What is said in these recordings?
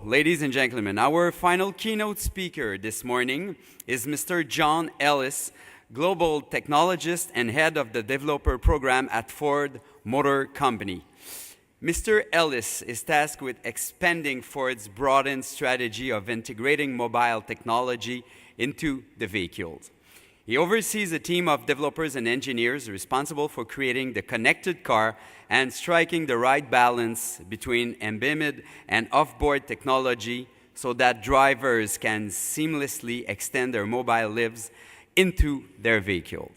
ladies and gentlemen, our final keynote speaker this morning is Mr. John Ellis, Global Technologist and Head of the Developer Program at Ford Motor Company. Mr. Ellis is tasked with expanding Ford's broadened strategy of integrating mobile technology into the vehicles. He oversees a team of developers and engineers responsible for creating the connected car and striking the right balance between embedded and off-board technology so that drivers can seamlessly extend their mobile lives into their vehicles.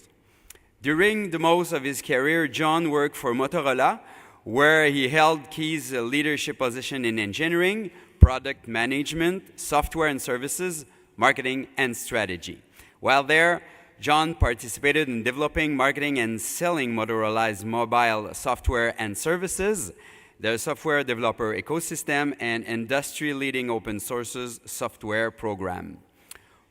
During the most of his career, John worked for Motorola, where he held key leadership positions in engineering, product management, software and services, marketing, and strategy. While there, John participated in developing, marketing, and selling Motorola's mobile software and services, the software developer ecosystem, and industry-leading open source software program.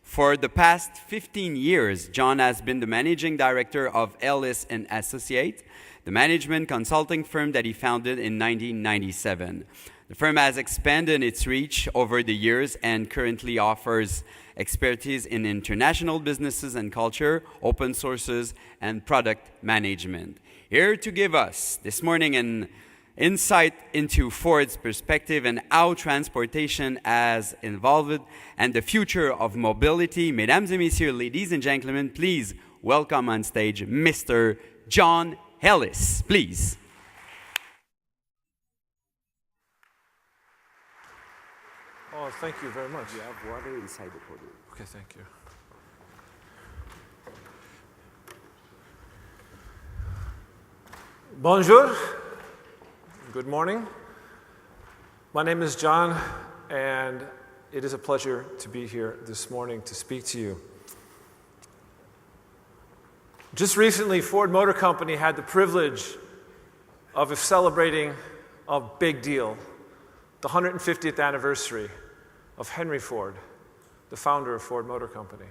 For the past 15 years, John has been the managing director of Ellis & Associates, the management consulting firm that he founded in 1997. The firm has expanded its reach over the years and currently offers expertise in international businesses and culture, open sources, and product management. Here to give us this morning an insight into Ford's perspective and how transportation has evolved and the future of mobility. Mesdames et messieurs, ladies and gentlemen, please welcome on stage Mr. John Ellis, please. Oh, thank you very much. You have water inside the podium. Okay, thank you. Bonjour. Good morning. My name is John, and it is a pleasure to be here this morning to speak to you. Just recently, Ford Motor Company had the privilege of celebrating a big deal, the 150th anniversary of Henry Ford, the founder of Ford Motor Company.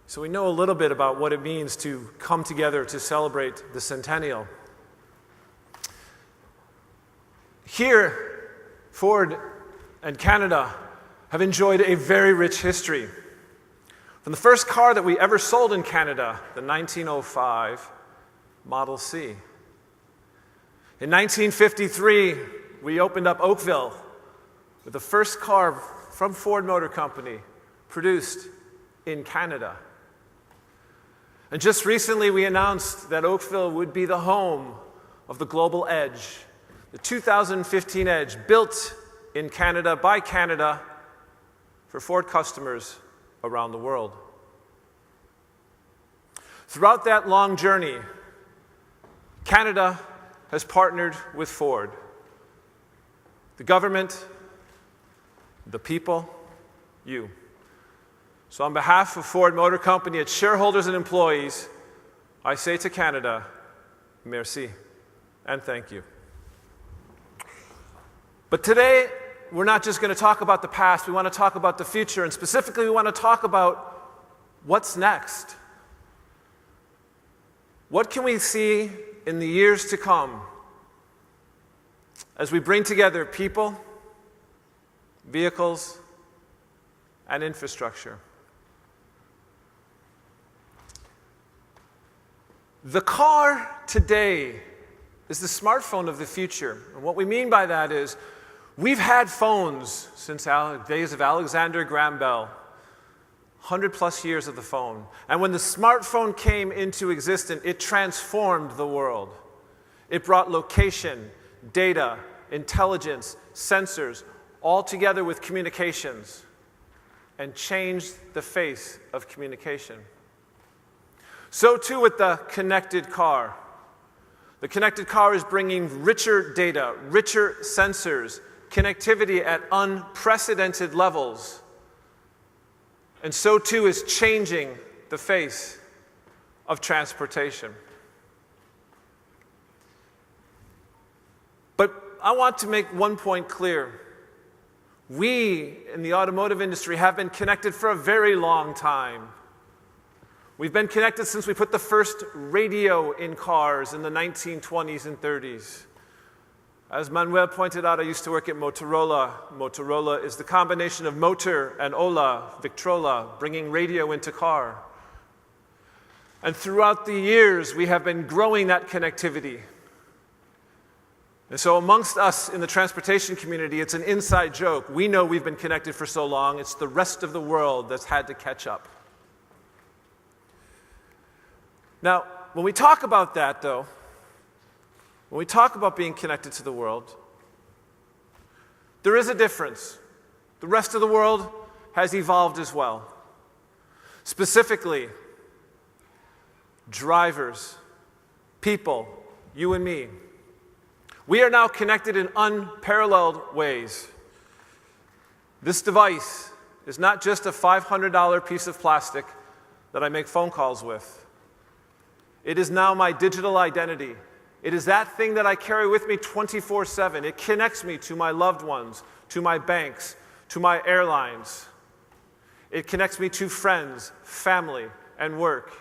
So we know a little bit about what it means to come together to celebrate the Centennial. Here, Ford and Canada have enjoyed a very rich history. From the first car that we ever sold in Canada, the 1905 Model C. In 1953, we opened up Oakville with the first car from Ford Motor Company produced in Canada. And just recently, we announced that Oakville would be the home of the Global Edge, the 2015 Edge, built in Canada by Canada for Ford customers around the world. Throughout that long journey, Canada has partnered with Ford. The government, the people, you. So on behalf of Ford Motor Company, its shareholders and employees, I say to Canada, merci, and thank you. But today, we're not just going to talk about the past, we want to talk about the future, and specifically we want to talk about what's next. What can we see in the years to come as we bring together people, vehicles, and infrastructure? The car today is the smartphone of the future. And what we mean by that is we've had phones since the days of Alexander Graham Bell, 100+ years of the phone. And when the smartphone came into existence, it transformed the world. It brought location, data, intelligence, sensors, all together with communications, and changed the face of communication. So too with the connected car. The connected car is bringing richer data, richer sensors, connectivity at unprecedented levels. And so too is changing the face of transportation. But I want to make one point clear. We in the automotive industry have been connected for a very long time. We've been connected since we put the first radio in cars in the 1920s and 30s. As Manuel pointed out, I used to work at Motorola. Motorola is the combination of motor and Ola, Victrola, bringing radio into car. And throughout the years, we have been growing that connectivity. And so amongst us in the transportation community, it's an inside joke. We know we've been connected for so long, it's the rest of the world that's had to catch up. Now, when we talk about that, though, when we talk about being connected to the world, there is a difference. The rest of the world has evolved as well. Specifically, drivers, people, you and me. We are now connected in unparalleled ways. This device is not just a $500 piece of plastic that I make phone calls with. It is now my digital identity. It is that thing that I carry with me 24/7. It connects me to my loved ones, to my banks, to my airlines. It connects me to friends, family, and work.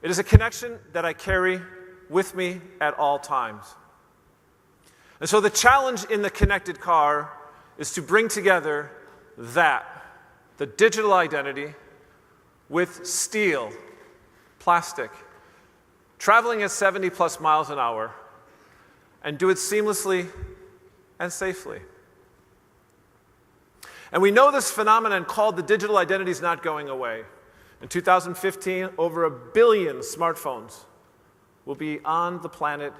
It is a connection that I carry with me at all times. And so the challenge in the connected car is to bring together that, the digital identity, with steel, plastic, traveling at 70 plus miles an hour, and do it seamlessly and safely. And we know this phenomenon called the digital identity is not going away. In 2015, over 1 billion smartphones will be on the planet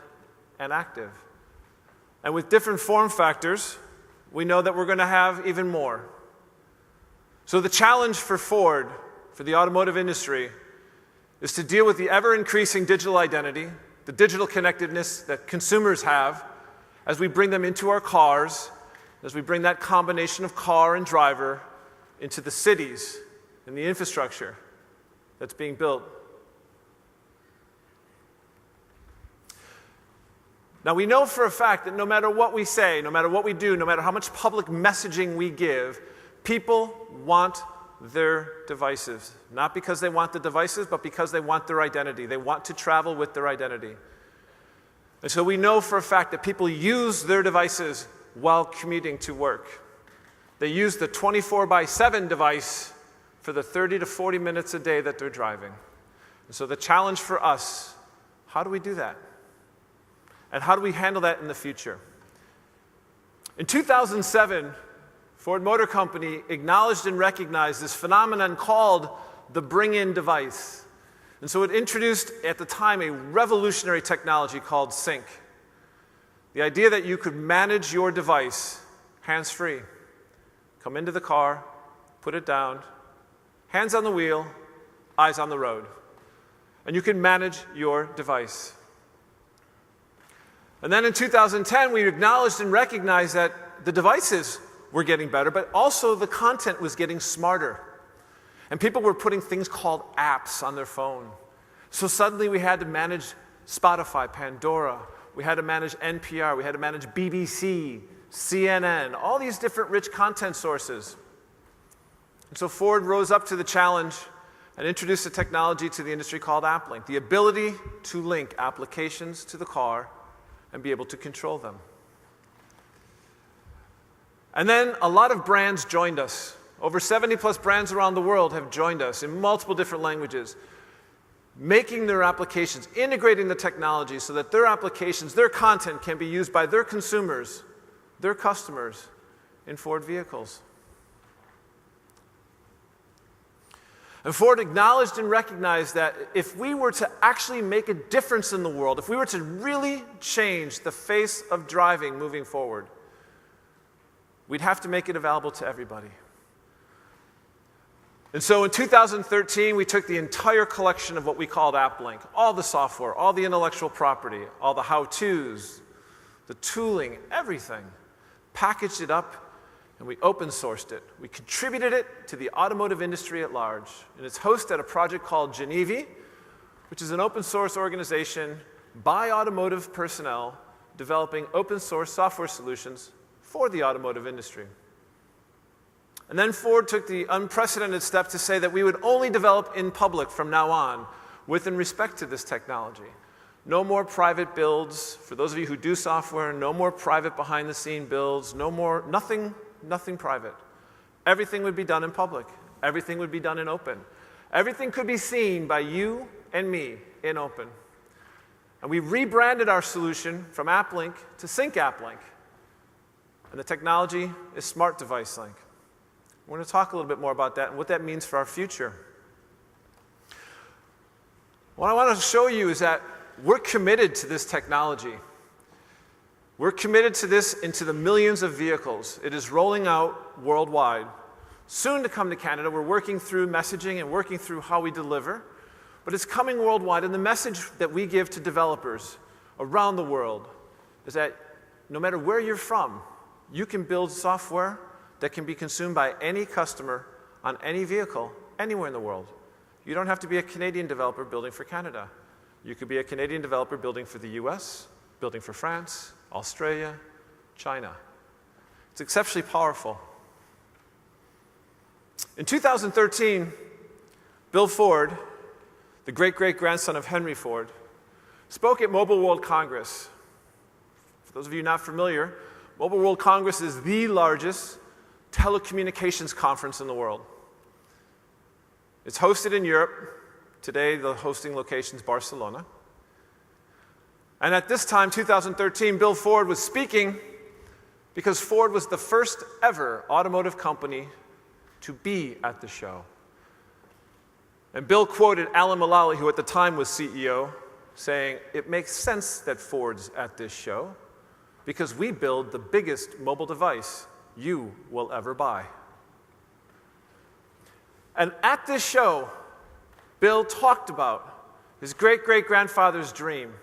and active. And with different form factors, we know that we're going to have even more. So the challenge for Ford, for the automotive industry, is to deal with the ever-increasing digital identity, the digital connectedness that consumers have as we bring them into our cars, as we bring that combination of car and driver into the cities and the infrastructure that's being built. Now, we know for a fact that no matter what we say, no matter what we do, no matter how much public messaging we give, people want their devices. Not because they want the devices, but because they want their identity. They want to travel with their identity. And so we know for a fact that people use their devices while commuting to work. They use the 24/7 device for the 30 to 40 minutes a day that they're driving. And so the challenge for us, how do we do that? And how do we handle that in the future? In 2007, Ford Motor Company acknowledged and recognized this phenomenon called the bring-in device. And so it introduced, at the time, a revolutionary technology called sync. The idea that you could manage your device hands-free. Come into the car, put it down, hands on the wheel, eyes on the road. And you can manage your device. And then in 2010, we acknowledged and recognized that the devices were getting better, but also the content was getting smarter. And people were putting things called apps on their phone. So suddenly we had to manage Spotify, Pandora. We had to manage NPR. We had to manage BBC, CNN, all these different rich content sources. And so Ford rose up to the challenge and introduced a technology to the industry called AppLink, the ability to link applications to the car and be able to control them. And then a lot of brands joined us. Over 70 plus brands around the world have joined us in multiple different languages, making their applications, integrating the technology so that their applications, their content can be used by their consumers, their customers in Ford vehicles. And Ford acknowledged and recognized that if we were to actually make a difference in the world, if we were to really change the face of driving moving forward, we'd have to make it available to everybody. And so in 2013, we took the entire collection of what we called AppLink, all the software, all the intellectual property, all the how-tos, the tooling, everything, packaged it up, and we open sourced it. We contributed it to the automotive industry at large. And it's hosted a project called Genevi, which is an open source organization by automotive personnel developing open source software solutions for the automotive industry. And then Ford took the unprecedented step to say that we would only develop in public from now on with and respect to this technology. No more private builds. For those of you who do software, no more private behind-the-scene builds. Nothing private. Everything would be done in public. Everything would be done in open. Everything could be seen by you and me in open. And we rebranded our solution from AppLink to Sync AppLink. And the technology is Smart Device Link. We're going to talk a little bit more about that and what that means for our future. What I want to show you is that we're committed to this technology. We're committed to this into the millions of vehicles. It is rolling out worldwide. Soon to come to Canada. We're working through messaging and working through how we deliver. But it's coming worldwide, and the message that we give to developers around the world is that no matter where you're from, you can build software that can be consumed by any customer on any vehicle anywhere in the world. You don't have to be a Canadian developer building for Canada. You could be a Canadian developer building for the US, building for France, Australia, China. It's exceptionally powerful. In 2013, Bill Ford, the great-great-grandson of Henry Ford, spoke at Mobile World Congress. For those of you not familiar, Mobile World Congress is the largest telecommunications conference in the world. It's hosted in Europe. Today, the hosting location is Barcelona. And at this time, 2013, Bill Ford was speaking because Ford was the first ever automotive company to be at the show. And Bill quoted Alan Mulally, who at the time was CEO, saying, "It makes sense that Ford's at this show because we build the biggest mobile device you will ever buy." And at this show, Bill talked about his great-great-grandfather's dream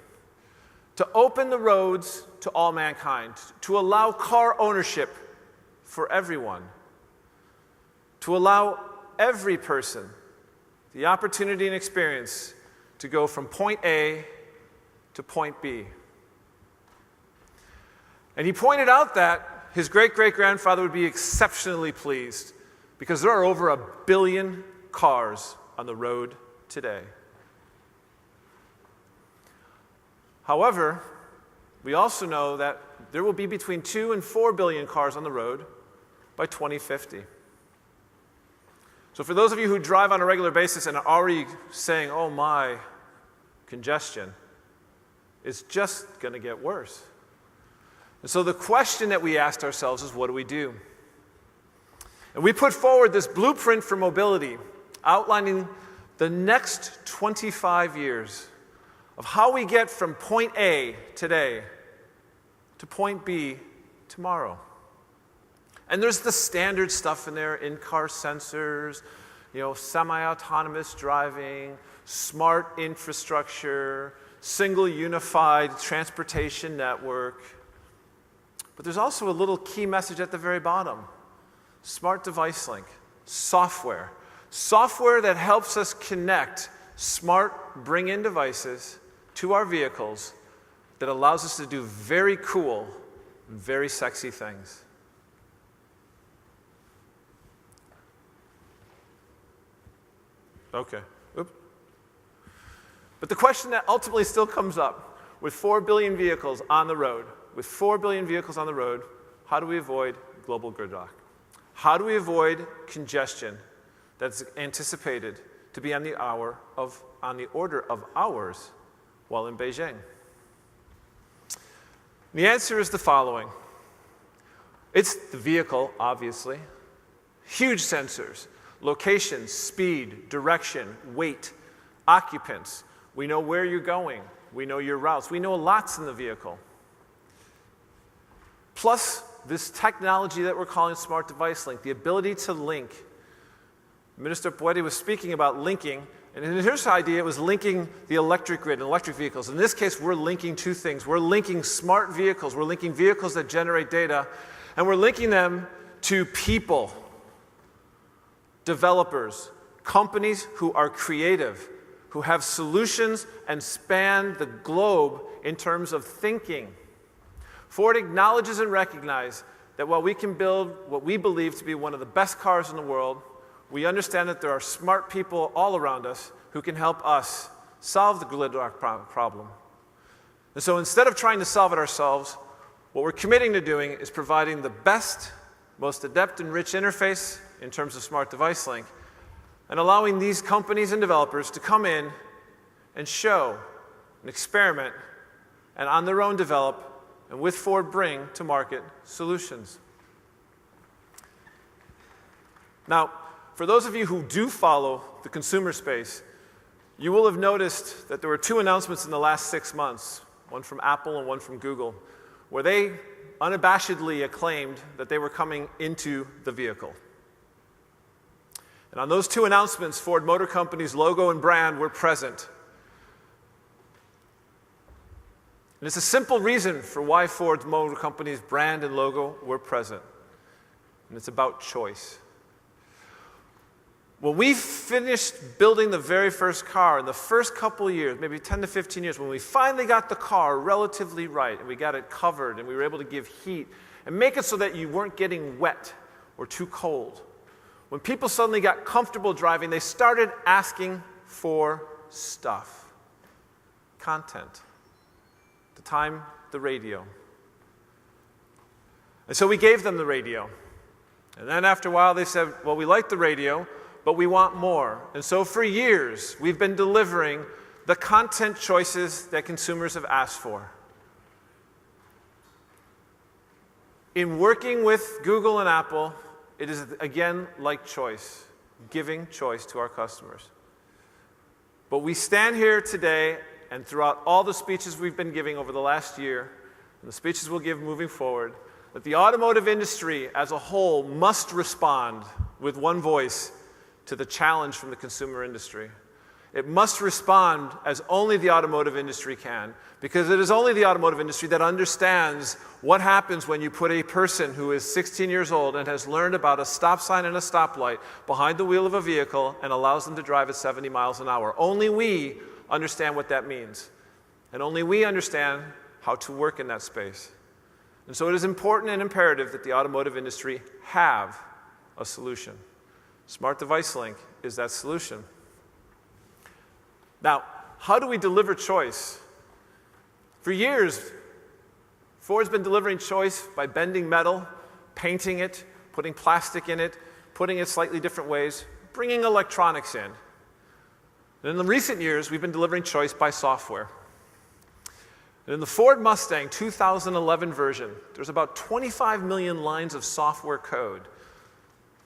to open the roads to all mankind, to allow car ownership for everyone, to allow every person the opportunity and experience to go from point A to point B. And he pointed out that his great-great-grandfather would be exceptionally pleased because there are over 1 billion cars on the road today. However, we also know that there will be between 2 and 4 billion cars on the road by 2050. So for those of you who drive on a regular basis and are already saying, "Oh my, congestion," it's just going to get worse. And so the question that we asked ourselves is, what do we do? And we put forward this blueprint for mobility, outlining the next 25 years of how we get from point A today to point B tomorrow. And there's the standard stuff in there, in-car sensors, semi-autonomous driving, smart infrastructure, single unified transportation network. But there's also a little key message at the very bottom. Smart Device Link, software. Software that helps us connect smart bring-in devices to our vehicles that allows us to do very cool, very sexy things. Okay. Oops. But the question that ultimately still comes up, with 4 billion vehicles on the road, how do we avoid global gridlock? How do we avoid congestion that's anticipated to be on the order of hours while in Beijing? The answer is the following. It's the vehicle, obviously. Huge sensors. Location, speed, direction, weight, occupants. We know where you're going. We know your routes. We know lots in the vehicle. Plus, this technology that we're calling Smart Device Link, the ability to link. Minister Puede was speaking about linking, and in his idea, it was linking the electric grid and electric vehicles. In this case, we're linking two things. We're linking smart vehicles. We're linking vehicles that generate data, and we're linking them to people. Developers, companies who are creative, who have solutions and span the globe in terms of thinking. Ford acknowledges and recognizes that while we can build what we believe to be one of the best cars in the world, we understand that there are smart people all around us who can help us solve the gridlock problem. And so instead of trying to solve it ourselves, what we're committing to doing is providing the best, most adept and rich interface in terms of smart device link, and allowing these companies and developers to come in and show and experiment and on their own develop and with Ford bring to market solutions. Now, for those of you who do follow the consumer space, you will have noticed that there were two announcements in the last 6 months, one from Apple and one from Google, where they unabashedly acclaimed that they were coming into the vehicle. And on those two announcements, Ford Motor Company's logo and brand were present. And it's a simple reason for why Ford Motor Company's brand and logo were present. And it's about choice. When we finished building the very first car, in the first couple of years, maybe 10 to 15 years, when we finally got the car relatively right, and we got it covered, and we were able to give heat, and make it so that you weren't getting wet or too cold, when people suddenly got comfortable driving, they started asking for stuff. Content. At the time, the radio. And so we gave them the radio. And then after a while, they said, well, we like the radio, but we want more. And so for years, we've been delivering the content choices that consumers have asked for. In working with Google and Apple, it is, again, like choice, giving choice to our customers. But we stand here today, and throughout all the speeches we've been giving over the last year, and the speeches we'll give moving forward, that the automotive industry as a whole must respond with one voice to the challenge from the consumer industry. It must respond as only the automotive industry can, because it is only the automotive industry that understands what happens when you put a person who is 16 years old and has learned about a stop sign and a stoplight behind the wheel of a vehicle and allows them to drive at 70 miles an hour. Only we understand what that means. And only we understand how to work in that space. And so it is important and imperative that the automotive industry have a solution. Smart Device Link is that solution. Now, how do we deliver choice? For years, Ford's been delivering choice by bending metal, painting it, putting plastic in it, putting it slightly different ways, bringing electronics in. And in the recent years, we've been delivering choice by software. And in the Ford Mustang 2011 version, there's about 25 million lines of software code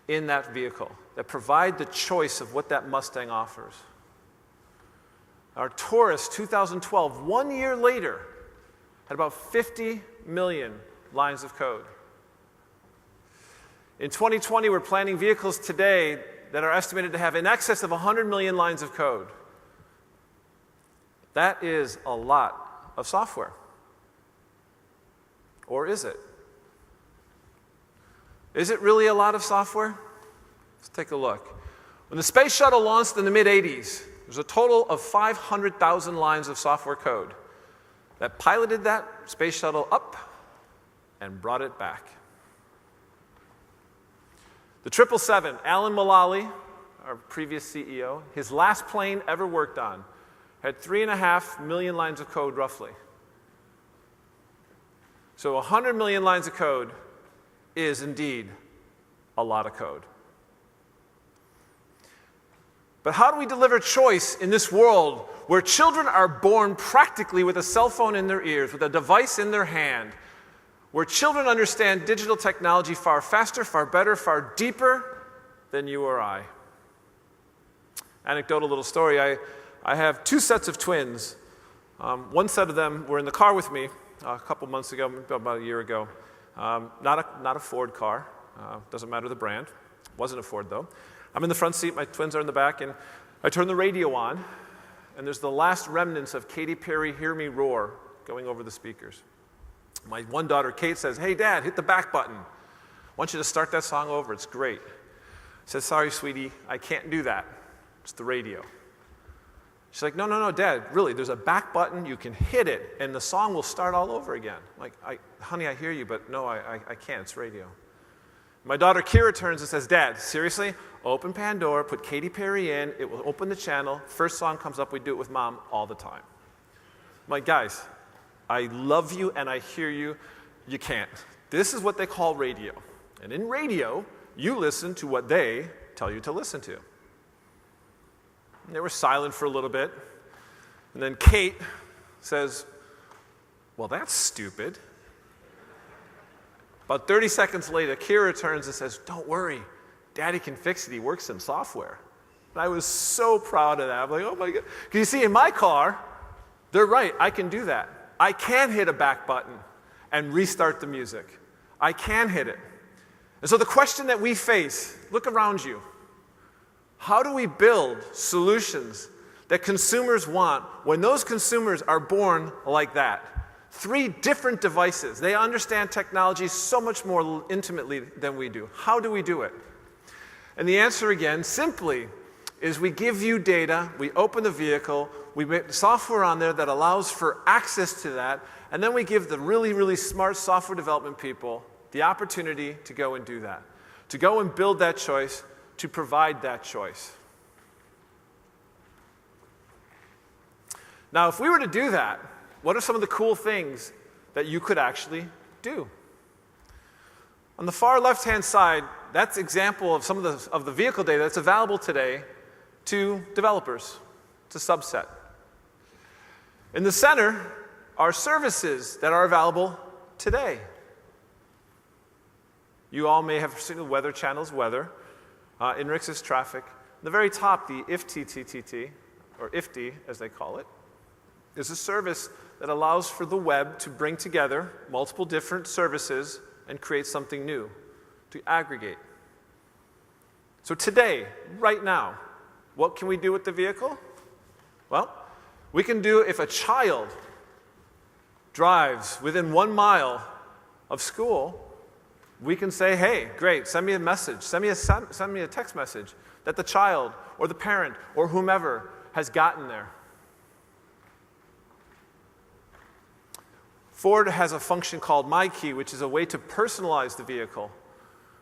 in that vehicle that provide the choice of what that Mustang offers. Our Taurus 2012, 1 year later, had about 50 million lines of code. In 2020, we're planning vehicles today that are estimated to have in excess of 100 million lines of code. That is a lot of software. Or is it? Is it really a lot of software? Let's take a look. When the Space Shuttle launched in the mid-'80s, there's a total of 500,000 lines of software code that piloted that space shuttle up and brought it back. The 777, Alan Mulally, our previous CEO, his last plane ever worked on, had 3.5 million lines of code roughly. So 100 million lines of code is indeed a lot of code. But how do we deliver choice in this world where children are born practically with a cell phone in their ears, with a device in their hand, where children understand digital technology far faster, far better, far deeper than you or I? Anecdotal little story, I have two sets of twins. One set of them were in the car with me a couple months ago, about a year ago. Not a Ford car, doesn't matter the brand. Wasn't a Ford though. I'm in the front seat, my twins are in the back, and I turn the radio on, and there's the last remnants of Katy Perry, Hear Me Roar, going over the speakers. My one daughter, Kate, says, "Hey, Dad, hit the back button. I want you to start that song over, it's great." I said, "Sorry, sweetie, I can't do that. It's the radio." She's like, no, Dad, really, there's a back button, you can hit it, and the song will start all over again. I'm like, honey, I hear you, but no, I can't, it's radio. My daughter Kira turns and says, "Dad, seriously? Open Pandora, put Katy Perry in, it will open the channel, first song comes up, we do it with Mom all the time." I'm like, guys, I love you and I hear you. You can't. This is what they call radio. And in radio, you listen to what they tell you to listen to. And they were silent for a little bit. And then Kate says, well, that's stupid. About 30 seconds later, Kira turns and says, don't worry, Daddy can fix it. He works in software. And I was so proud of that. I'm like, oh my God. Because you see, in my car, they're right. I can do that. I can hit a back button and restart the music. I can hit it. And so the question that we face, look around you. How do we build solutions that consumers want when those consumers are born like that? 3 different devices. They understand technology so much more intimately than we do. How do we do it? And the answer, again, simply is we give you data, we open the vehicle, we make software on there that allows for access to that, and then we give the really, really smart software development people the opportunity to go and do that, to go and build that choice, to provide that choice. Now, if we were to do that, what are some of the cool things that you could actually do? On the far left-hand side, that's an example of some of the vehicle data that's available today to developers. It's a subset. In the center are services that are available today. You all may have seen the Weather Channel's weather, INRIX's traffic. At the very top, the IFTTT, or IFTI as they call it, is a service that allows for the web to bring together multiple different services and create something new, to aggregate. So today, right now, what can we do with the vehicle? Well, we can do if a child drives within 1 mile of school, we can say, hey, great, send me a message, send me a text message that the child or the parent or whomever has gotten there. Ford has a function called My Key, which is a way to personalize the vehicle.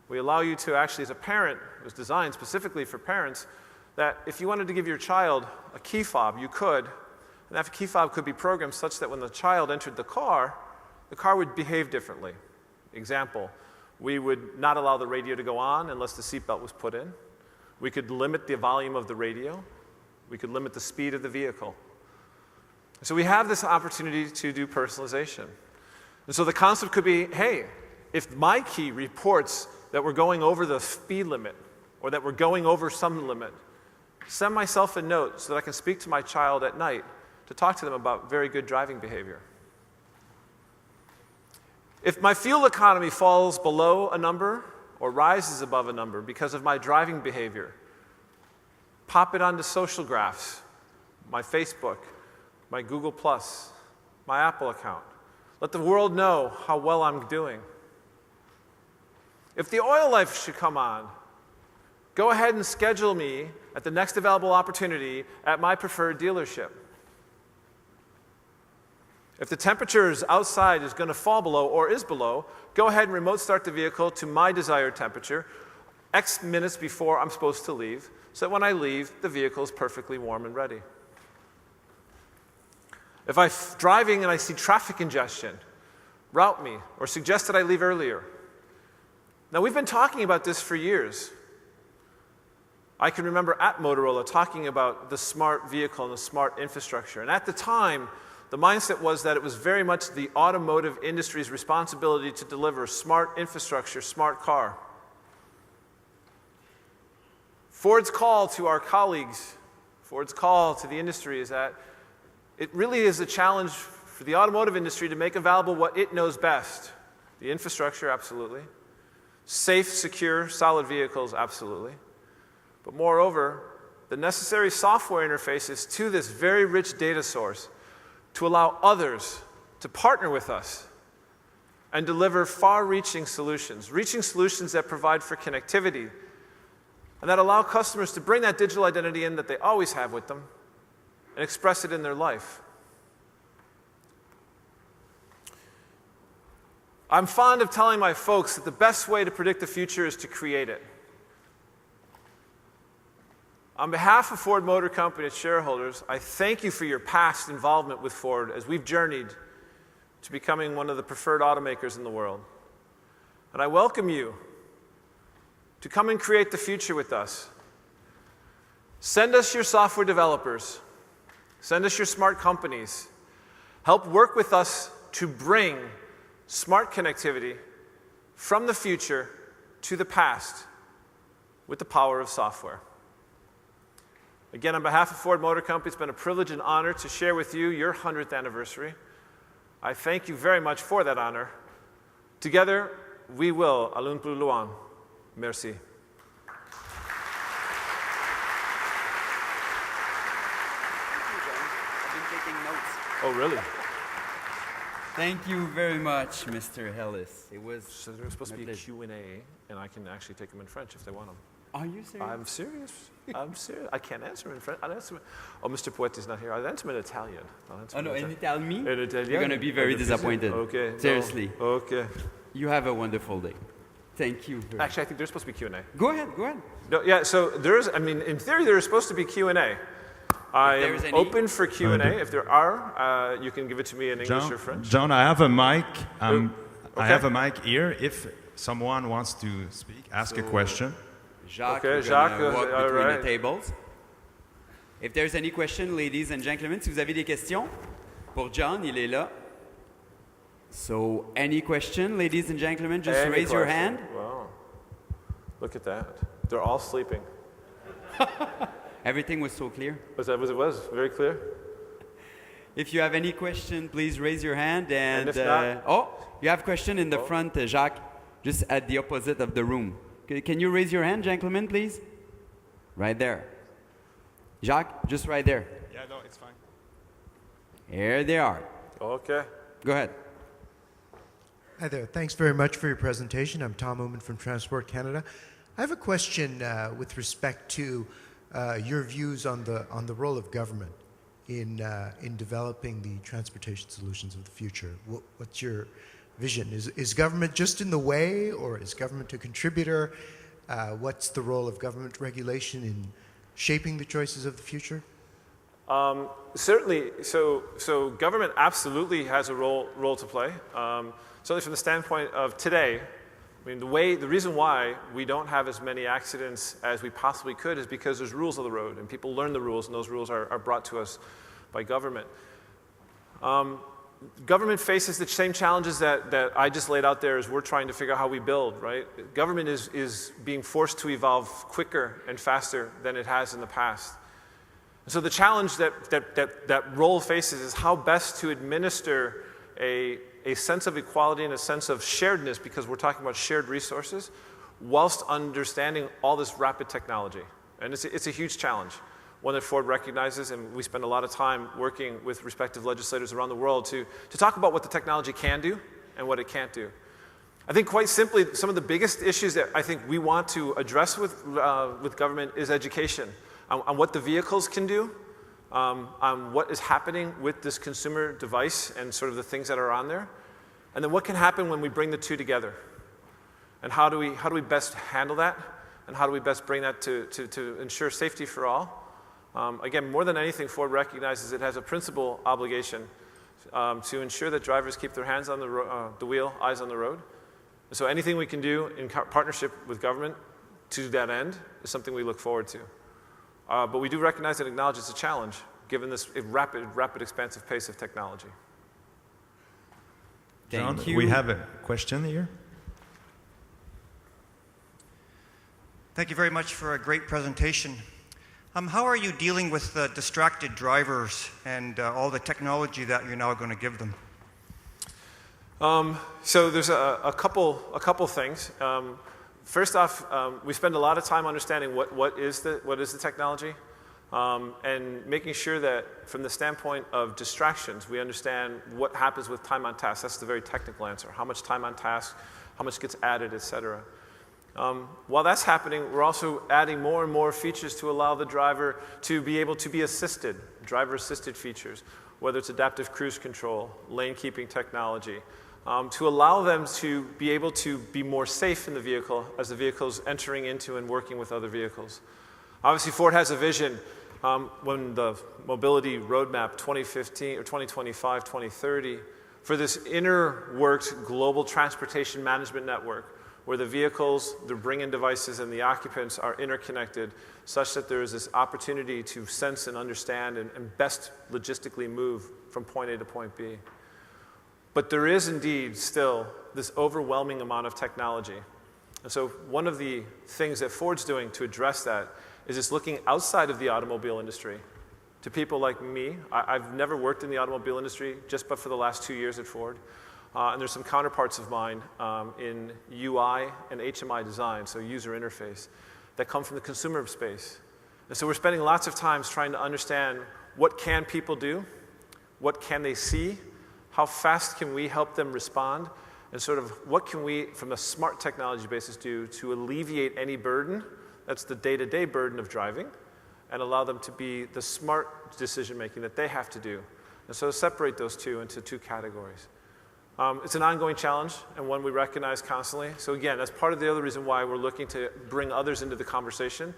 We allow you to actually, as a parent, it was designed specifically for parents, that if you wanted to give your child a key fob, you could, and that key fob could be programmed such that when the child entered the car would behave differently. Example, we would not allow the radio to go on unless the seatbelt was put in. We could limit the volume of the radio. We could limit the speed of the vehicle. So we have this opportunity to do personalization. And so the concept could be, hey, if My Key reports that we're going over the speed limit or that we're going over some limit, send myself a note so that I can speak to my child at night to talk to them about very good driving behavior. If my fuel economy falls below a number or rises above a number because of my driving behavior, pop it onto social graphs, my Facebook, my Google+, my Apple account. Let the world know how well I'm doing. If the oil light should come on, go ahead and schedule me at the next available opportunity at my preferred dealership. If the temperatures outside is going to fall below or is below, go ahead and remote start the vehicle to my desired temperature X minutes before I'm supposed to leave, so that when I leave, the vehicle is perfectly warm and ready. If I'm driving and I see traffic congestion, route me or suggest that I leave earlier. Now, we've been talking about this for years. I can remember at Motorola talking about the smart vehicle and the smart infrastructure. And at the time, the mindset was that it was very much the automotive industry's responsibility to deliver smart infrastructure, smart car. Ford's call to our colleagues, Ford's call to the industry is that it really is a challenge for the automotive industry to make available what it knows best. The infrastructure, absolutely. Safe, secure, solid vehicles, absolutely. But moreover, the necessary software interfaces to this very rich data source to allow others to partner with us and deliver far-reaching solutions that provide for connectivity and that allow customers to bring that digital identity in that they always have with them and express it in their life. I'm fond of telling my folks that the best way to predict the future is to create it. On behalf of Ford Motor Company and shareholders, I thank you for your past involvement with Ford as we've journeyed to becoming one of the preferred automakers in the world. And I welcome you to come and create the future with us. Send us your software developers. Send us your smart companies. Help work with us to bring smart connectivity from the future to the past with the power of software. Again, on behalf of Ford Motor Company, it's been a privilege and honor to share with you your 100th anniversary. I thank you very much for that honor. Together, we will allons plus loin. Merci. Oh, really? Thank you very much, Mr. Ellis. It was So there's supposed to be a Q&A, and I can actually take them in French if they want them. Are you serious? I'm serious. I'm serious. I can't answer them in French. I'll answer them. Oh, Mr. Poetti is not here. I'll answer them in Italian. Oh, no, in Italian? In Italian. You're going to be very disappointed. Okay. Seriously. No. Okay. You have a wonderful day. Thank you. Actually, I think there's supposed to be Q&A. Go ahead, go ahead. No, yeah, so there's, I mean, in theory, there is supposed to be Q&A. I am open for Q&A. If there are, you can give it to me in English or French. John, I have a mic. Okay. I have a mic here. If someone wants to speak, ask a question. Jacques, Okay, we're Jacques, gonna walk all between right. the tables. If there's any question, ladies and gentlemen, si vous avez des questions, pour John, il est là. So, any question, ladies and gentlemen, just Any raise your question? hand. Wow. Look at that. They're all sleeping. Everything was so clear. Was that what it was? Very clear? If you have any question, please raise your hand. And if not? oh, you have a question in the front, Jacques, just at the opposite of the room. Can you raise your hand, gentlemen, please? Right there. Jacques, just right there. Yeah, no, it's fine. Here they are. Okay. Go ahead. Hi there. Thanks very much for your presentation. I'm Tom Ooman from Transport Canada. I have a question with respect to your views on the role of government in developing the transportation solutions of the future. What's your vision? Is government just in the way, or is government a contributor? What's the role of government regulation in shaping the choices of the future? Certainly, so government absolutely has a role to play. Certainly from the standpoint of today, I mean, the reason why we don't have as many accidents as we possibly could is because there's rules of the road, and people learn the rules, and those rules are brought to us by government. Government faces the same challenges that I just laid out there as we're trying to figure out how we build, right? Government is being forced to evolve quicker and faster than it has in the past. And so the challenge that role faces is how best to administer a sense of equality and a sense of sharedness, because we're talking about shared resources, whilst understanding all this rapid technology. And it's a huge challenge, one that Ford recognizes, and we spend a lot of time working with respective legislators around the world to talk about what the technology can do and what it can't do. I think quite simply, some of the biggest issues that I think we want to address with government is education on what the vehicles can do, on what is happening with this consumer device and sort of the things that are on there, and then what can happen when we bring the two together, and how do we best handle that, and how do we best bring that to ensure safety for all. Again, more than anything, Ford recognizes it has a principal obligation to ensure that drivers keep their hands on the wheel, eyes on the road. And so anything we can do in partnership with government to that end is something we look forward to. But we do recognize and acknowledge it's a challenge, given this rapid, expansive pace of technology. Thank John, you. we have a question here. Thank you very much for a great presentation. How are you dealing with distracted drivers and all the technology that you're now going to give them? So there's a couple things. First off, we spend a lot of time understanding what is the technology, and making sure that from the standpoint of distractions, we understand what happens with time on task. That's the very technical answer. How much time on task, how much gets added, etc. While that's happening, we're also adding more and more features to allow the driver to be able to be assisted, driver-assisted features, whether it's adaptive cruise control, lane keeping technology, to allow them to be able to be more safe in the vehicle as the vehicle's entering into and working with other vehicles. Obviously, Ford has a vision when the mobility roadmap 2015 or 2025, 2030, for this inner-worked global transportation management network where the vehicles, the bring-in devices, and the occupants are interconnected such that there is this opportunity to sense and understand and best logistically move from point A to point B. But there is indeed still this overwhelming amount of technology. And so one of the things that Ford's doing to address that is it's looking outside of the automobile industry to people like me. I've never worked in the automobile industry, just but for the last 2 years at Ford. And there's some counterparts of mine in UI and HMI design, so user interface, that come from the consumer space. And so we're spending lots of time trying to understand what can people do, what can they see, how fast can we help them respond, and sort of what can we, from a smart technology basis, do to alleviate any burden, that's the day-to-day burden of driving, and allow them to be the smart decision-making that they have to do. And so separate those two into two categories. It's an ongoing challenge and one we recognize constantly. So again, that's part of the other reason why we're looking to bring others into the conversation,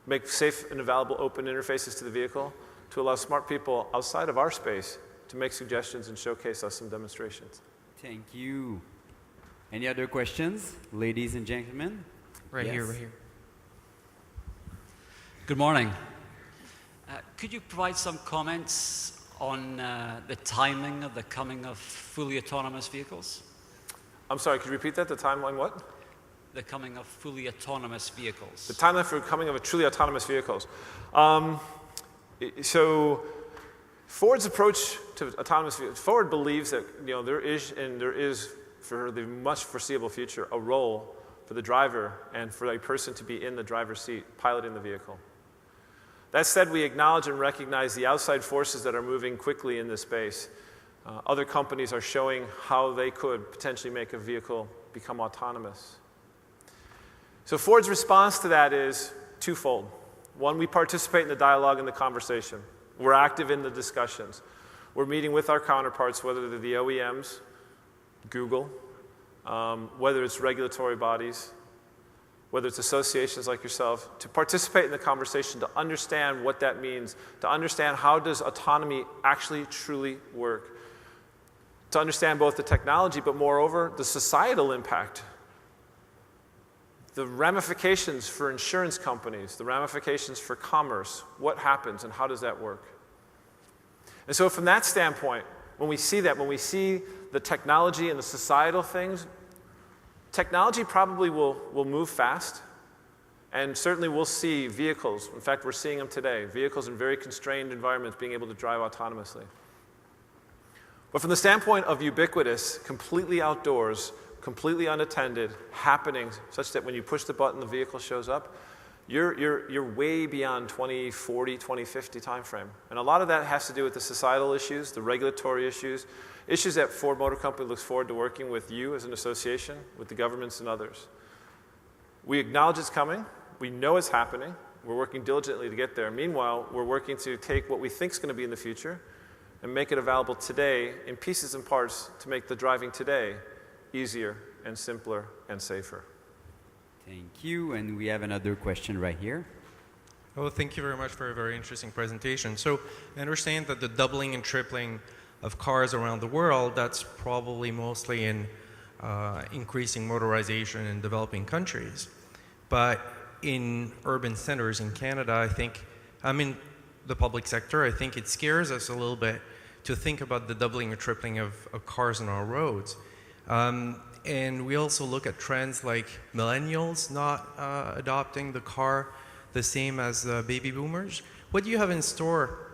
make safe and available open interfaces to the vehicle to allow smart people outside of our space to make suggestions and showcase us some demonstrations. Thank you. Any other questions, ladies and gentlemen? Right Yes. here, right here. Good morning. Could you provide some comments on the timing of the coming of fully autonomous vehicles? I'm sorry, could you repeat that? The timeline what? The coming of fully autonomous vehicles. The timeline for coming of a truly autonomous vehicles. So Ford's approach to autonomous vehicles, Ford believes that there is for the much foreseeable future a role for the driver and for a person to be in the driver's seat piloting the vehicle. That said, we acknowledge and recognize the outside forces that are moving quickly in this space. Other companies are showing how they could potentially make a vehicle become autonomous. So Ford's response to that is twofold. One, we participate in the dialogue and the conversation. We're active in the discussions. We're meeting with our counterparts, whether they're the OEMs, Google, whether it's regulatory bodies, whether it's associations like yourself, to participate in the conversation, to understand what that means, to understand how does autonomy actually truly work, to understand both the technology, but moreover, the societal impact, the ramifications for insurance companies, the ramifications for commerce, what happens and how does that work. And so from that standpoint, when we see the technology and the societal things, technology probably will move fast, and certainly we'll see vehicles, in fact we're seeing them today, vehicles in very constrained environments being able to drive autonomously. But from the standpoint of ubiquitous, completely outdoors, completely unattended, happening such that when you push the button the vehicle shows up, you're way beyond 2040, 2050 timeframe. And a lot of that has to do with the societal issues, the regulatory issues that Ford Motor Company looks forward to working with you as an association, with the governments and others. We acknowledge it's coming. We know it's happening. We're working diligently to get there. Meanwhile, we're working to take what we think is going to be in the future and make it available today in pieces and parts to make the driving today easier and simpler and safer. Thank you. And we have another question right here. Well, thank you very much for a very interesting presentation. So I understand that the doubling and tripling of cars around the world, that's probably mostly in increasing motorization in developing countries. But in urban centers in Canada, I think, I'm in the public sector, I think it scares us a little bit to think about the doubling or tripling of cars on our roads. And we also look at trends like millennials not adopting the car the same as baby boomers. What do you have in store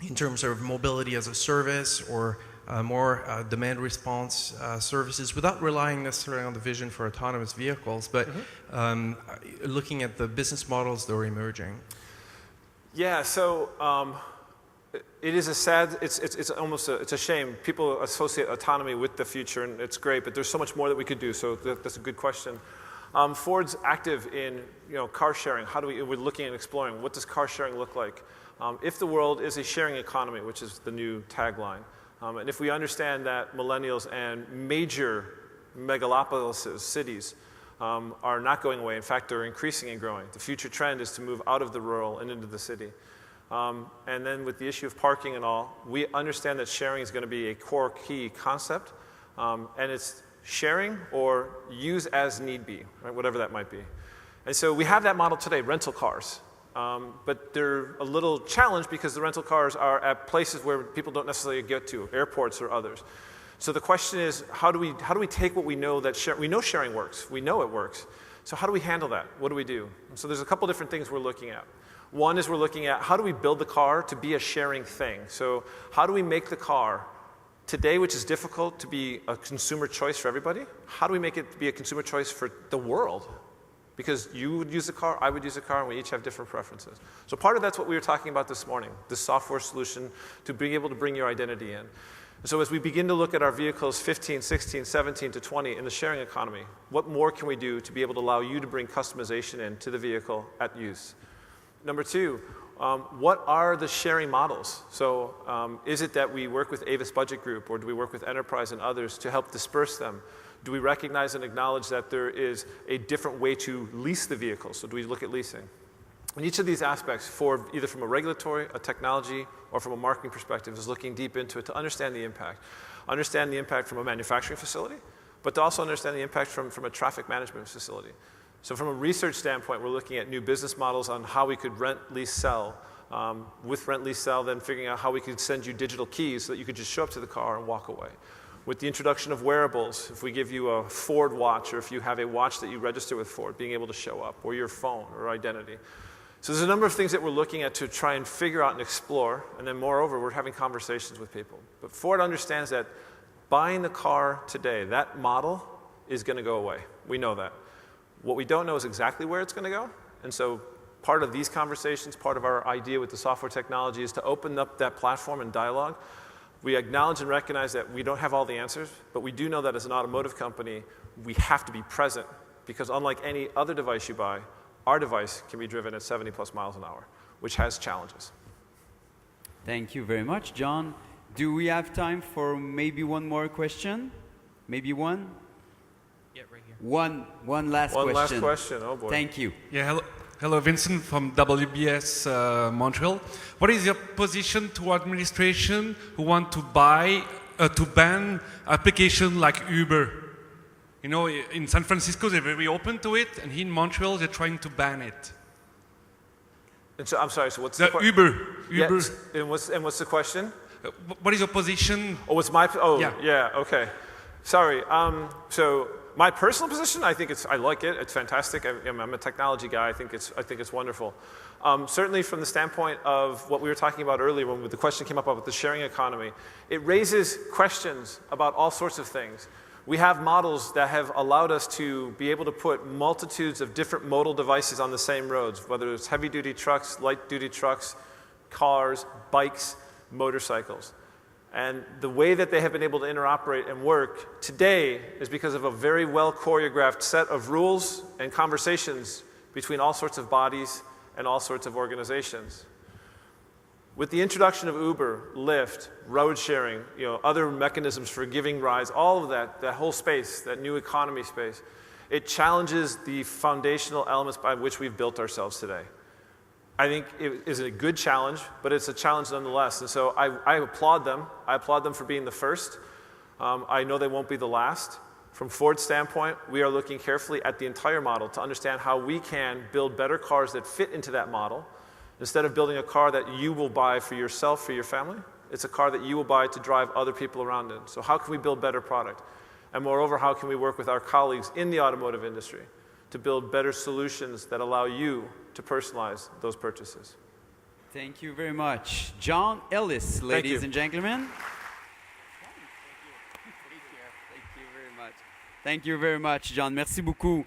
in terms of mobility as a service or more demand response services without relying necessarily on the vision for autonomous vehicles, but looking at the business models that are emerging? Yeah, so it is it's almost it's a shame. People associate autonomy with the future, and it's great, but there's so much more that we could do, so that's a good question. Ford's active in car sharing. We're looking and exploring, what does car sharing look like? If the world is a sharing economy, which is the new tagline, and if we understand that millennials and major megalopolises, cities, are not going away, in fact, they're increasing and growing. The future trend is to move out of the rural and into the city. And then with the issue of parking and all, we understand that sharing is going to be a core key concept. And it's sharing or use as need be, right? Whatever that might be. And so we have that model today, rental cars. But they're a little challenged because the rental cars are at places where people don't necessarily get to, airports or others. So the question is, how do we take what we know that we know sharing works, we know it works. So how do we handle that? What do we do? And so there's a couple different things we're looking at. One is we're looking at how do we build the car to be a sharing thing. So how do we make the car today, which is difficult, to be a consumer choice for everybody? How do we make it be a consumer choice for the world? Because you would use a car, I would use a car, and we each have different preferences. So part of that's what we were talking about this morning, this software solution to being able to bring your identity in. And so as we begin to look at our vehicles 15, 16, 17 to 20 in the sharing economy, what more can we do to be able to allow you to bring customization into the vehicle at use? Number two, what are the sharing models? So is it that we work with Avis Budget Group, or do we work with Enterprise and others to help disperse them? Do we recognize and acknowledge that there is a different way to lease the vehicle? So do we look at leasing? And each of these aspects, either from a regulatory, a technology, or from a marketing perspective, is looking deep into it to understand the impact. Understand the impact from a manufacturing facility, but to also understand the impact from a traffic management facility. So from a research standpoint, we're looking at new business models on how we could rent, lease, sell. With rent, lease, sell, then figuring out how we could send you digital keys so that you could just show up to the car and walk away. With the introduction of wearables, if we give you a Ford watch, or if you have a watch that you register with Ford, being able to show up, or your phone, or identity. So there's a number of things that we're looking at to try and figure out and explore, and then moreover, we're having conversations with people. But Ford understands that buying the car today, that model is going to go away. We know that. What we don't know is exactly where it's going to go, and so part of these conversations, part of our idea with the software technology is to open up that platform and dialogue. We acknowledge and recognize that we don't have all the answers, but we do know that as an automotive company, we have to be present, because unlike any other device you buy, our device can be driven at 70 plus miles an hour, which has challenges. Thank you very much, John. Do we have time for maybe one more question? Maybe one? Yeah, right here. One last question. One last question, oh boy. Thank you. Yeah, hello, Vincent from WBS Montreal. What is your position to administration who want to ban application like Uber? You know, in San Francisco they're very open to it, and here in Montreal they're trying to ban it. And so, I'm sorry, so what's the Uber? Yes, and what's the question? What is your position? Oh, yeah, okay. Sorry, so my personal position, I like it. It's fantastic. I'm a technology guy. I think it's wonderful. Certainly, from the standpoint of what we were talking about earlier, when the question came up about the sharing economy, it raises questions about all sorts of things. We have models that have allowed us to be able to put multitudes of different modal devices on the same roads, whether it's heavy-duty trucks, light-duty trucks, cars, bikes, motorcycles. And the way that they have been able to interoperate and work today is because of a very well choreographed set of rules and conversations between all sorts of bodies and all sorts of organizations. With the introduction of Uber, Lyft, road sharing, other mechanisms for giving rides, all of that whole space, that new economy space, it challenges the foundational elements by which we've built ourselves today. I think it is a good challenge, but it's a challenge nonetheless. And so I applaud them. I applaud them for being the first. I know they won't be the last. From Ford's standpoint, we are looking carefully at the entire model to understand how we can build better cars that fit into that model. Instead of building a car that you will buy for yourself, for your family, it's a car that you will buy to drive other people around in. So how can we build better product? And moreover, how can we work with our colleagues in the automotive industry to build better solutions that allow you to personalize those purchases? Thank you very much. John Ellis, ladies and gentlemen. Thank you very much. Thank you very much, John. Merci beaucoup.